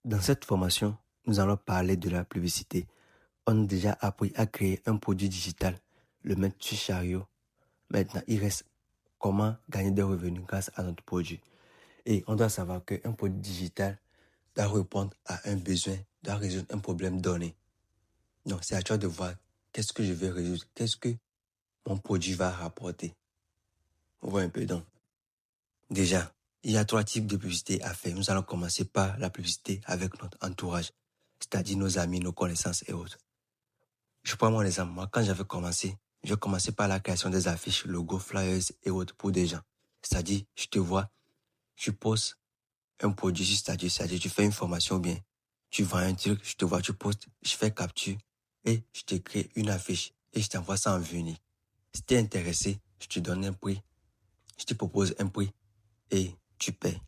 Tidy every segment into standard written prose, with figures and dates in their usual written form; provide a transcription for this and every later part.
Dans cette formation, nous allons parler de la publicité. On a déjà appris à créer un produit digital, le mettre sur Chariot. Maintenant, il reste comment gagner des revenus grâce à notre produit. Et on doit savoir qu'un produit digital doit répondre à un besoin, doit résoudre un problème donné. Donc, c'est à toi de voir qu'est-ce que je vais résoudre, qu'est-ce que mon produit va rapporter. On voit un peu donc. Déjà, il y a 3 types de publicité à faire. Nous allons commencer par la publicité avec notre entourage, c'est-à-dire nos amis, nos connaissances et autres. Je prends mon exemple. Moi, quand j'avais commencé, je commençais par la création des affiches, logos, flyers et autres pour des gens. C'est-à-dire, je te vois, tu postes un produit sur Stadio, c'est-à-dire tu fais une formation bien, tu vends un truc, je te vois, tu postes, je fais capture et je te crée une affiche et je t'envoie ça en venir. Si tu es intéressé, je te donne un prix, je te propose un prix et tu payes.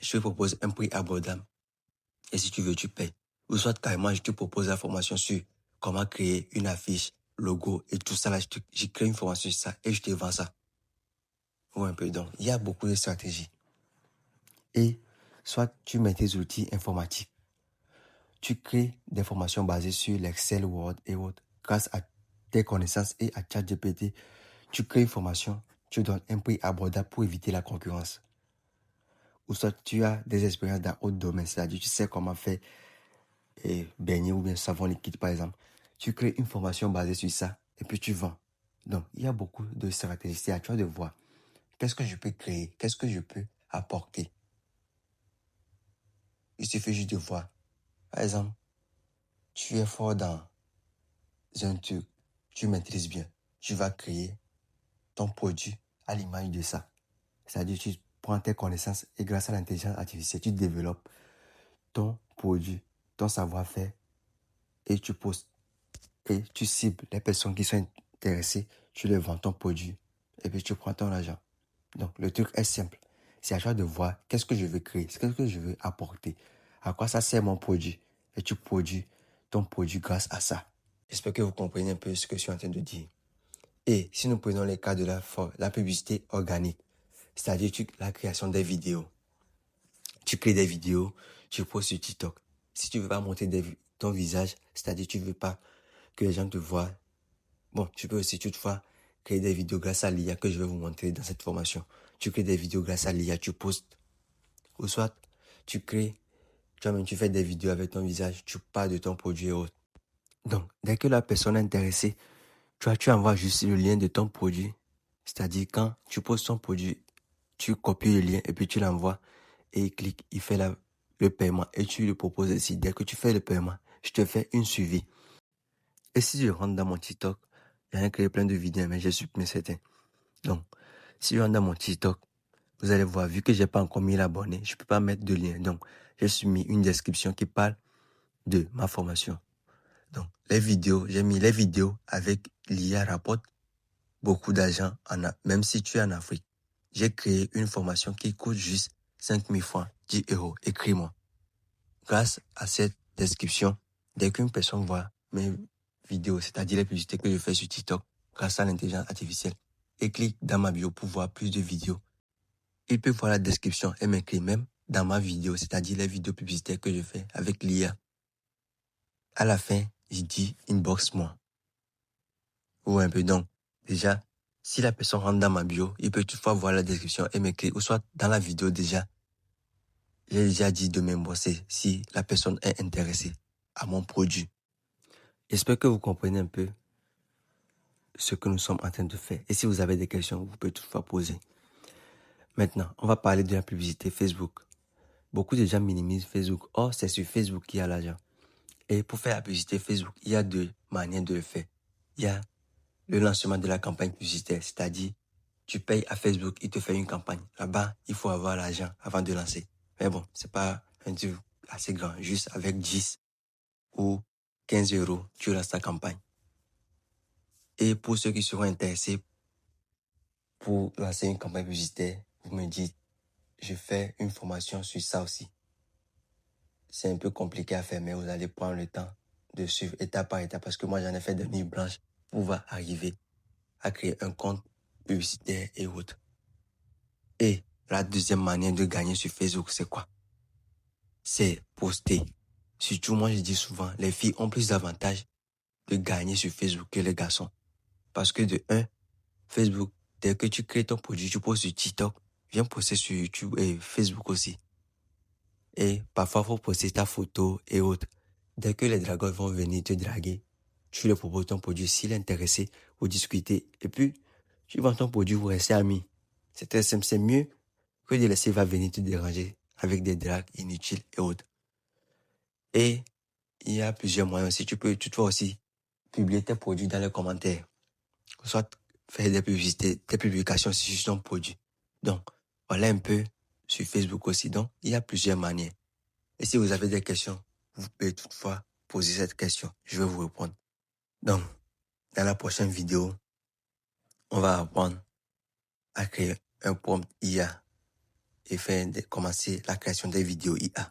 Je te propose un prix abordable et si tu veux, tu payes. Ou soit carrément, je te propose la formation sur comment créer une affiche, logo et tout ça là, je crée une formation sur ça et je te vends ça. Ou un peu donc, il y a beaucoup de stratégies. Et soit tu mets tes outils informatiques, tu crées des formations basées sur l'Excel, Word et autres. Grâce à tes connaissances et à ChatGPT, tu crées une formation, tu donnes un prix abordable pour éviter la concurrence. Ou soit tu as des expériences dans d'autres domaines, c'est-à-dire tu sais comment faire beignet ou bien savon liquide par exemple. Tu crées une formation basée sur ça et puis tu vends. Donc, il y a beaucoup de stratégies. C'est à toi de voir. Qu'est-ce que je peux créer? Qu'est-ce que je peux apporter? Il suffit juste de voir. Par exemple, tu es fort dans un truc, tu maîtrises bien. Tu vas créer ton produit à l'image de ça. C'est-à-dire, tu prends tes connaissances et grâce à l'intelligence artificielle, tu développes ton produit, ton savoir-faire et tu postes. Et tu cibles les personnes qui sont intéressées, tu leur vends ton produit et puis tu prends ton argent. Donc, le truc est simple. C'est à toi de voir qu'est-ce que je veux créer, qu'est-ce que je veux apporter, à quoi ça sert mon produit. Et tu produis ton produit grâce à ça. J'espère que vous comprenez un peu ce que je suis en train de dire. Et si nous prenons les cas de la publicité organique, c'est-à-dire la création des vidéos. Tu crées des vidéos, tu postes sur TikTok. Si tu veux pas montrer ton visage, c'est-à-dire tu veux pas que les gens te voient. Bon, tu peux aussi toutefois créer des vidéos grâce à l'IA que je vais vous montrer dans cette formation. Tu crées des vidéos grâce à l'IA, tu postes. Ou soit, tu crées, toi-même tu fais des vidéos avec ton visage, tu parles de ton produit et autres. Donc, dès que la personne est intéressée, tu envoies juste le lien de ton produit. C'est-à-dire, quand tu poses ton produit, tu copies le lien et puis tu l'envoies et il clique, il fait le paiement et tu lui proposes aussi. Dès que tu fais le paiement, je te fais une suivi. Et si je rentre dans mon TikTok, j'en ai créé plein de vidéos, mais j'ai supprimé certains. Donc, si je rentre dans mon TikTok, vous allez voir, vu que j'ai pas encore mis l'abonné, je peux pas mettre de lien. Donc, j'ai soumis une description qui parle de ma formation. Donc, j'ai mis les vidéos avec l'IA rapporte beaucoup d'argent, même si tu es en Afrique. J'ai créé une formation qui coûte juste 5 000 francs, 10 euros. Écris-moi. Grâce à cette description, dès qu'une personne voit mes vidéos, c'est-à-dire les publicités que je fais sur TikTok, grâce à l'intelligence artificielle, et clique dans ma bio pour voir plus de vidéos, il peut voir la description et m'écrire même dans ma vidéo, c'est-à-dire les vidéos publicitaires que je fais avec l'IA. À la fin, je dis inbox moi. Ou un peu donc. Déjà, si la personne rentre dans ma bio, il peut toutefois voir la description et m'écrire, ou soit dans la vidéo déjà. J'ai déjà dit de m'embosser si la personne est intéressée à mon produit. J'espère que vous comprenez un peu ce que nous sommes en train de faire. Et si vous avez des questions, vous pouvez toutefois poser. Maintenant, on va parler de la publicité Facebook. Beaucoup de gens minimisent Facebook. Or, c'est sur Facebook qu'il y a l'argent. Et pour faire la publicité Facebook, il y a 2 manières de le faire. Il y a le lancement de la campagne publicitaire, c'est-à-dire, tu payes à Facebook, il te fait une campagne. Là-bas, il faut avoir l'argent avant de lancer. Mais bon, c'est pas un truc assez grand. Juste avec 10 ou 15 euros, tu lances ta campagne. Et pour ceux qui seront intéressés pour lancer une campagne publicitaire, vous me dites, je fais une formation sur ça aussi. C'est un peu compliqué à faire, mais vous allez prendre le temps de suivre étape par étape parce que moi, j'en ai fait de nuits blanches pour pouvoir arriver à créer un compte publicitaire et autres. Et la deuxième manière de gagner sur Facebook, c'est quoi? c'est poster. Surtout, moi, je dis souvent, les filles ont plus d'avantages de gagner sur Facebook que les garçons. Parce que de un, Facebook, dès que tu crées ton produit, tu postes sur TikTok, viens poster sur YouTube et Facebook aussi. Et parfois, il faut poster ta photo et autres. Dès que les dragueurs vont venir te draguer, tu leur proposes ton produit. S'il est intéressé, vous discutez. Et puis, tu vends ton produit, vous restez amis. C'est très simple. C'est mieux que de laisser va venir te déranger avec des dragues inutiles et autres. Et il y a plusieurs moyens aussi. Tu peux aussi publier tes produits dans les commentaires. Soit faire des publicités, des publications sur ton produit. Donc, voilà un peu sur Facebook aussi. Donc, il y a plusieurs manières. Et si vous avez des questions, vous pouvez toutefois poser cette question. Je vais vous répondre. Donc, dans la prochaine vidéo, on va apprendre à créer un prompt IA et commencer la création des vidéos IA.